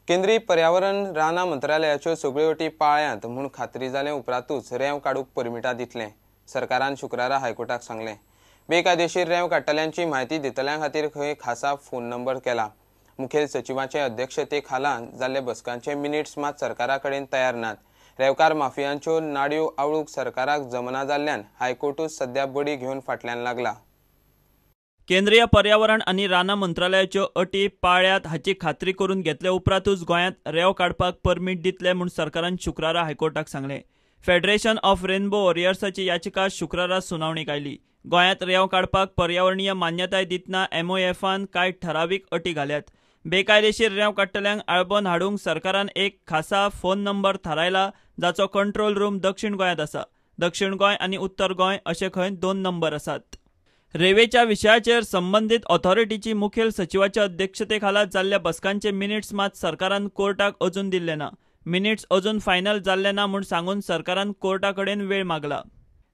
केंद्रीय पर्यावरण राना मंत्रालयाच्यो सगळ्यो अटी पाळ्यांत म्हूण खात्री जाले उपरांतूच रेंव काडूंक परमिटां दितले. सरकारान शुक्रारा हायकोर्टाक सांगलें. बेकायदेशीर रेंव काडटल्यांची म्हायती दितल्यां खातीर खंय खासा फोन नंबर केला. मुखेल सचिवाचे अध्यक्षते खाला जाल्ले बसकांचे मिनिट्स मात सरकारा कडेन तयार नात. रेवकार माफियांच्यो नाडयो आवळूंक सरकाराक जमना जाल्ल्यान हायकोर्टूच सध्या बडी घेवन फाटल्यान लागला. केंद्रीय पर्यावरण आनी राना मंत्रालयाच्यो अटी पाळ्यात हाची खात्री करून घेतले उपरांतूच गोंयांत रेंव काडपाक परमीट दितले म्हूण सरकारान शुक्रारा हायकोर्टाक सांगलें. फेडरेशन ऑफ रेनबो वॉरियर्साची याचिका शुक्रारा सुनावणीक आयली. गोंयांत रेंव काडपाक पर्यावरणीय मान्यताय दितना MOFन कांय ठरावीक अटी घाल्यात. बेकायदेशीर रेंव काडटल्यांक आळबोन हाडूंक सरकारान एक खासा फोन नंबर थारायला, जाचो कंट्रोल रूम दक्षिण गोंयांत आसा. दक्षिण गोंय आनी उत्तर गोंय अशे खंय 2 नंबर आसात. रेवेच्या विशयाचेर संबंदीत ऑथॉरिटीची मुखेल सचिवाच्या अध्यक्षतेखाला जाल्ल्या बसकांचे मिनिट्स मात सरकारान कोर्टाक अजून दिल्ले ना. मिनिट्स अजून फायनल जाल्ले ना म्हूण सांगून सरकारान कोर्टा कडेन वेळ मागला.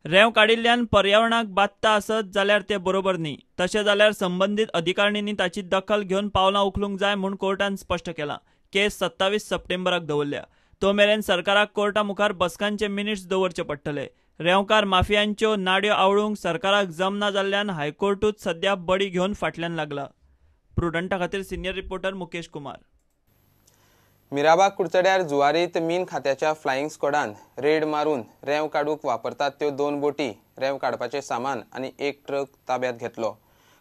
रेंव काडिल्ल्यान पर्यावरणाक बादता आसत जाल्यार ते बरोबर न्ही. तशें जाल्यार संबंदीत अधिकारिणींनी ताची दखल घेवन पावलां उखलूंक जाय म्हूण कोर्टान स्पश्ट केलां. केस 27 सप्टेंबराक दवरल्या. तो मेरेन सरकाराक कोर्टा मुखार बसकांचे मिनिट्स दवरचे पडटले. रेंवकार माफियांच्यो नाडयो आवळूंक सरकाराक जमना जाल्ल्यान हायकोर्टूच सध्या बडी घेवन फाटल्यान लागला. प्रुडंटा खातीर सिनियर रिपोर्टर मुकेश कुमार. मिराबाग कुडचड्यार जुवारीत मीन खात्याच्या फ्लायिंग स्क्वॉडान रेड मारून रेंव काडूंक वापरतात त्यो 2 बोटी, रेंव काडपाचें सामान आनी एक ट्रक ताब्यात घेतलो.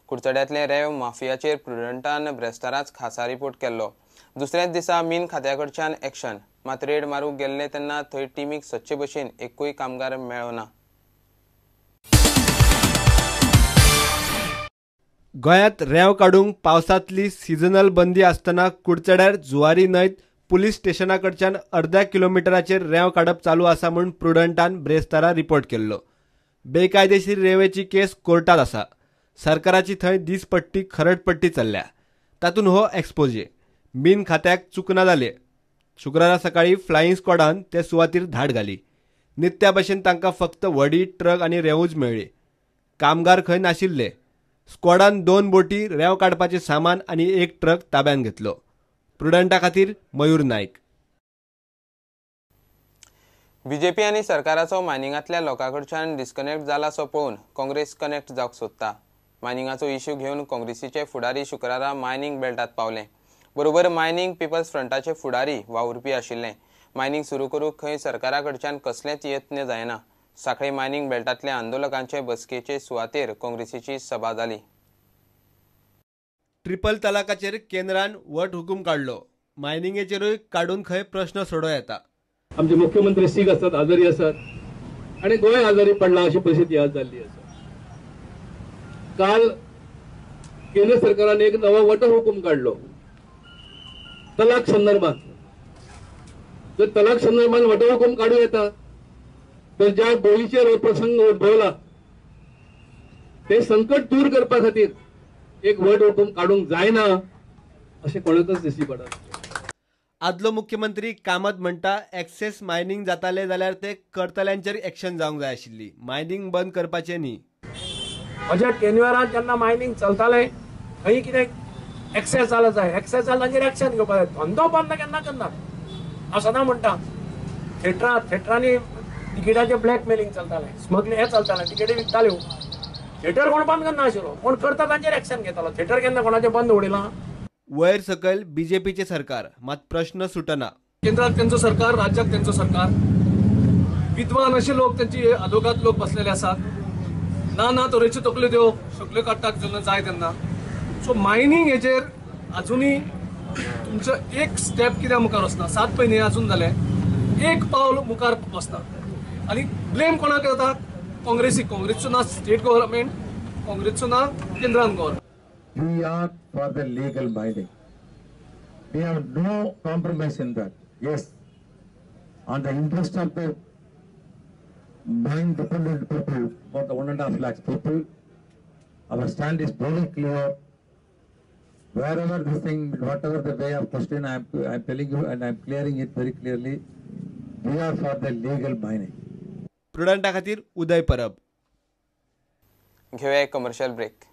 कुडचड्यातले रेंव माफियाचेर प्रुडंटान ब्रेस्ताराच खासा रिपोर्ट केल्लो. दुसऱ्याच दिसा मीन खात्याकडच्यान एक्शन. मात रेड मारूंक गेल्ले तेन्ना थंय टिमीक सदचे भशेन एकूय कामगार मेळ्ळो ना. गोंयांत रेंव काडूंक पावसांतली सिजनल बंदी आसतना कुडचड्यार जुवारी न्हंयत पुलीस स्टेशनाकडच्यान अर्ध्या किलोमिटराचेर रेंव काडप चालू आसा म्हूण प्रुडंटान ब्रेस्तारा रिपोर्ट केल्लो. बेकायदेशीर रेंवेची केस कोर्टात आसा. सरकाराची थंय दिसपट्टी खरडपट्टी चल्ल्या. तातूंत हो एक्सपोजे. मीन खात्याक चुकना जाले. शुक्रारा सकाळी फ्लायिंग स्क्वॉडान ते सुवातीर धाड घाली. नित्या भशेन तांकां फक्त व्हडी, ट्रक आनी रेंवूच मेळ्ळी. कामगार खंय नाशिल्ले. स्क्वॉडान 2 बोटी, रेंव काडपाचें सामान आनी एक ट्रक ताब्यात घेतलो. प्रुडंटा खातीर मयूर नायक. बीजेपी आनी सरकाराचो मायनिंगांतल्या लोकांकडच्यान डिस्कनेक्ट जाला असो पळोवन काँग्रेस कनेक्ट जावंक सोदता. मायनिंगाचो इश्यू घेवन काँग्रेसीचे फुडारी शुक्रारा मायनिंग बेल्टांत पावले. बरोबर मायनिंग पीपल्स फ्रंटाचे फुडारी वावुरपी आशिल्ले. मायनिंग सुरू करूंक खंय सरकारा कडच्यान कसलेच यत्न जायना. सांखळी मायनिंग बेल्टांतल्या आंदोलकांचे बसकेचे सुवातेर काँग्रेसीची सभा जाली. ट्रिपल तलाकाचेर केंद्रान वट हुकूम काडलो. मायनिंगेचेरूय काडून खंय प्रश्न सोडो येता. आमचे मुख्यमंत्री सीख असतात, आजारी असतात आणि गोंय आजारी पडला अशी परिस्थिती आज झाली आसा. काल केंद्र सरकारान एक नवो वट हुकूम काढलो तलाक संदर्भात. जर तलाक संदर्भात वट हुकूम काढू येता तर ज्या गोळीचेर प्रसंग उद्भवला ते संकट दूर करपा खातीर एक वट हुकूम काढूंक जायना अशें कोणाकच दिसली पडत. आदलो मुख्यमंत्री कामत म्हणटा एक्सेस मायनिंग जाताले जाल्यार ते करतल्यांचेर एक्शन जावंक जाय आशिल्ली. मायनिंग बंद करपाचें न्ही. म्हज्या टेन्युअरांत जेन्ना मायनिंग चलतालें खंय कितें एक्सेस जालो जाय, एक्सेस जालो तांचेर एक्शन घेवपाक जाय. धंदो बंद केन्ना करनात. हांव सदां म्हणटा थिएटरांनी तिकेटाचें ब्लॅकमेलिंग चलतालें, स्मगलिंग हें चलतालें, तिकेटी विकताल्यो. थिएटर कोण बंद करना आशिल्लो, कोण करता तांचेर एक्शन घेतालो. थिएटर केन्ना कोणाचें बंद उडयलां. वयर सकयल बीजेपीचे सरकार, मात प्रश्न सुटना. केंद्रात त्यांचं सरकार, राज्यात त्यांचं सरकार. विद्वान असे लोक, त्यांची अधोगत लोक बसलेले असतात. ना तरेच्यो तकल्यो त्यो सगल्यो काडटात जेन्ना जाय तेन्ना. सो मायनिंग हेचेर अजुनूय तुमचं एक स्टेप कित्याक मुखार वचना. 7 म्हयने अजून जाले, एक पावल मुखार वचना. आनी ब्लेम कोणाक येता? काँग्रेसचो ना स्टेट गव्हर्नमेंट, काँग्रेसचो ना केंद्रान government. We are for the legal mining. We have no compromise in that. Yes, on the interest of the mine dependent people, about the 1.5 lakh people, our stand is very clear. Wherever this thing, whatever the way of question, I am telling you and I am clearing it very clearly. We are for the legal mining. प्रुडंटा खातीर उदय परब. घेऊया एक commercial break.